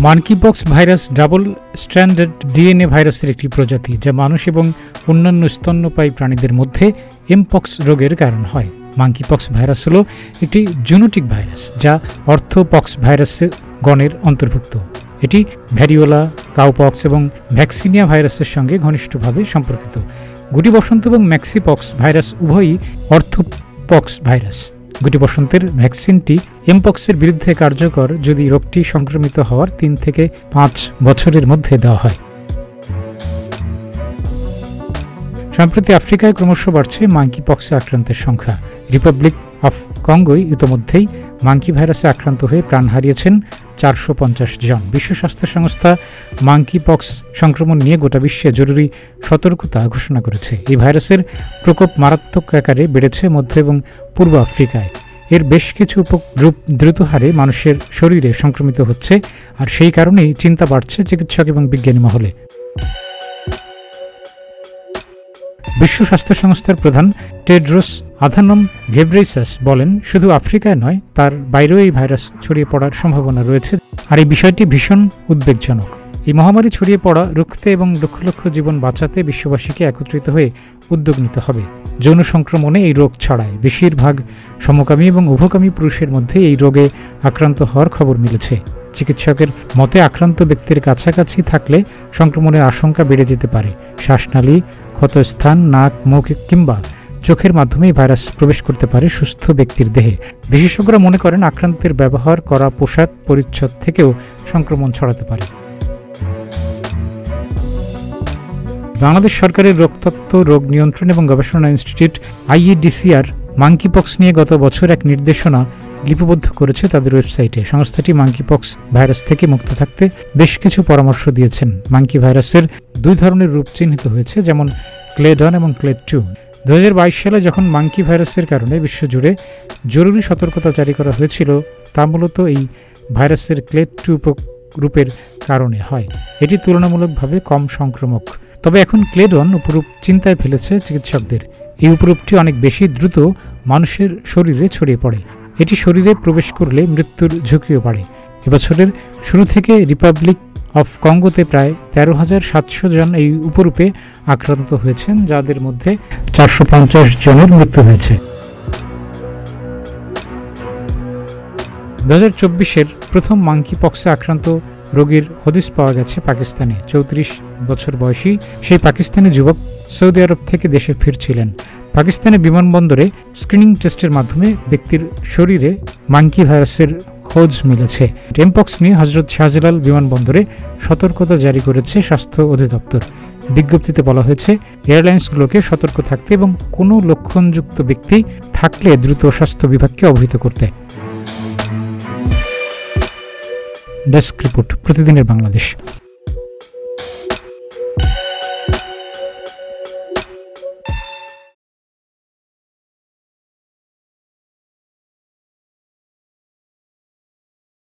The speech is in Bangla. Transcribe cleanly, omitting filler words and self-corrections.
Monkeypox virus double stranded DNA ভাইরাসের একটি প্রজাতি, যা মানুষ এবং অন্যান্য স্তন্যপায়ী প্রাণীদের মধ্যে এমপক্স রোগের কারণ হয়। মাঙ্কিপক্স ভাইরাস হল একটি জুনোটিক ভাইরাস, যা অর্থোপক্স ভাইরাসের গণের অন্তর্ভুক্ত। এটি ভ্যারিওলা, কাউপক্স এবং ভ্যাকসিনিয়া ভাইরাসের সঙ্গে ঘনিষ্ঠভাবে সম্পর্কিত। গুটি বসন্ত এবং ম্যাক্সিপক্স ভাইরাস উভয়ই অর্থোপক্স ভাইরাস। গুটি বসন্তের ভ্যাকসিনটি এমপক্সের বিরুদ্ধে কার্যকর যদি রোগটি সংক্রমিত হওয়ার 3 থেকে 5 বছরের মধ্যে দেওয়া হয়। সম্প্রতি আফ্রিকায় ক্রমশ বাড়ছে মাঙ্কিপক্সে আক্রান্তের সংখ্যা। রিপাবলিক অফ কঙ্গোয় ইতোমধ্যেই মাঙ্কি ভাইরাসে আক্রান্ত হয়ে প্রাণ হারিয়েছেন 450 জন। বিশ্ব স্বাস্থ্য সংস্থা মাঙ্কিপক্স সংক্রমণ নিয়ে গোটা বিশ্বে জরুরি সতর্কতা ঘোষণা করেছে। এই ভাইরাসের প্রকোপ মারাত্মক আকারে বেড়েছে মধ্য এবং পূর্ব আফ্রিকায়। এর বেশ কিছু উপগ্রুপ দ্রুত হারে মানুষের শরীরে সংক্রমিত হচ্ছে, আর সেই কারণেই চিন্তা বাড়ছে চিকিৎসক এবং বিজ্ঞানী মহলে। বিশ্ব স্বাস্থ্য সংস্থার প্রধান টেড্রোস আধানম ঘেব্রেইসাস বলেন, শুধু আফ্রিকায় নয়, তার বাইরেও এই ভাইরাস ছড়িয়ে পড়ার সম্ভাবনা রয়েছে, আর এই বিষয়টি ভীষণ উদ্বেগজনক। এই মহামারী ছড়িয়ে পড়া রুখতে এবং লক্ষ লক্ষ জীবন বাঁচাতে বিশ্ববাসীকে একত্রিত হয়ে উদ্যোগ নিতে হবে। যৌন সংক্রমণে এই রোগ ছড়ায়। বেশিরভাগ সমকামী এবং উভকামী পুরুষের মধ্যে এই রোগে আক্রান্ত হওয়ার খবর মিলেছে। চিকিৎসকের মতে আক্রান্ত ব্যক্তির কাছাকাছি থাকলে সংক্রমণের আশঙ্কা বেড়ে যেতে পারে। শ্বাসনালী, ক্ষতস্থান, নাক, মুখ কিংবা চোখের মাধ্যমে ভাইরাস প্রবেশ করতে পারে সুস্থ ব্যক্তির দেহে। বিশেষজ্ঞরা মনে করেন আক্রান্তের ব্যবহার করা পোশাক পরিচ্ছদ থেকেও সংক্রমণ ছড়াতে পারে। বাংলাদেশ সরকারের রোগতত্ত্ব, রোগ নিয়ন্ত্রণ এবং গবেষণা ইনস্টিটিউট IEDCR মাঙ্কিপক্স নিয়ে গত বছর এক নির্দেশনা লিপিবদ্ধ করেছে তাদের ওয়েবসাইটে। সংস্থাটি মাঙ্কিপক্স ভাইরাস থেকে মুক্ত থাকতে বেশ কিছু পরামর্শ দিয়েছেন। মাঙ্কি ভাইরাসের 2 ধরনের রূপ চিহ্নিত হয়েছে, যেমন ক্লেড 1 এবং ক্লেড 2। 2022 সালে যখন মাঙ্কি ভাইরাসের কারণে বিশ্বজুড়ে জরুরি সতর্কতা জারি করা হয়েছিল, তা মূলত এই ভাইরাসের ক্লেড 2 রূপের কারণে হয়। এটি তুলনামূলকভাবে কম সংক্রামক। তবে এখন ক্লেড 1 উপরূপ চিন্তায় ফেলেছে চিকিৎসকদের। এই উপরূপটি অনেক বেশি দ্রুত মানুষের শরীরে ছড়িয়ে পড়ে। এটি শরীরে প্রবেশ করলে মৃত্যুর ঝুঁকিও বাড়ে। এবছরের শুরু থেকে রিপাবলিক অফ কঙ্গোতে প্রায় 13,700 জন এই উপরূপে আক্রান্ত হয়েছেন, যাদের মধ্যে 450 জনের মৃত্যু হয়েছে। 2024-এর প্রথম মাঙ্কিপক্সে আক্রান্ত রোগীর হদিস পাওয়া গেছে পাকিস্তানে। 34 বছর বয়সী সেই পাকিস্তানি যুবক সৌদি আরব থেকে দেশে ফিরছিলেন। পাকিস্তানের বিমানবন্দরে স্ক্রিনিং টেস্টের মাধ্যমে ব্যক্তির শরীরে মাঙ্কি ভাইরাসের খোঁজ মিলেছে। এমপক্স নিয়ে হজরত শাহজালাল বিমানবন্দরে সতর্কতা জারি করেছে স্বাস্থ্য অধিদপ্তর। বিজ্ঞপ্তিতে বলা হয়েছে, এয়ারলাইন্সগুলোকে সতর্ক থাকতে এবং কোনো লক্ষণযুক্ত ব্যক্তি থাকলে দ্রুত স্বাস্থ্য বিভাগকে অবহিত করতে। ডেস্ক রিপোর্ট, প্রতিদিনের বাংলাদেশ।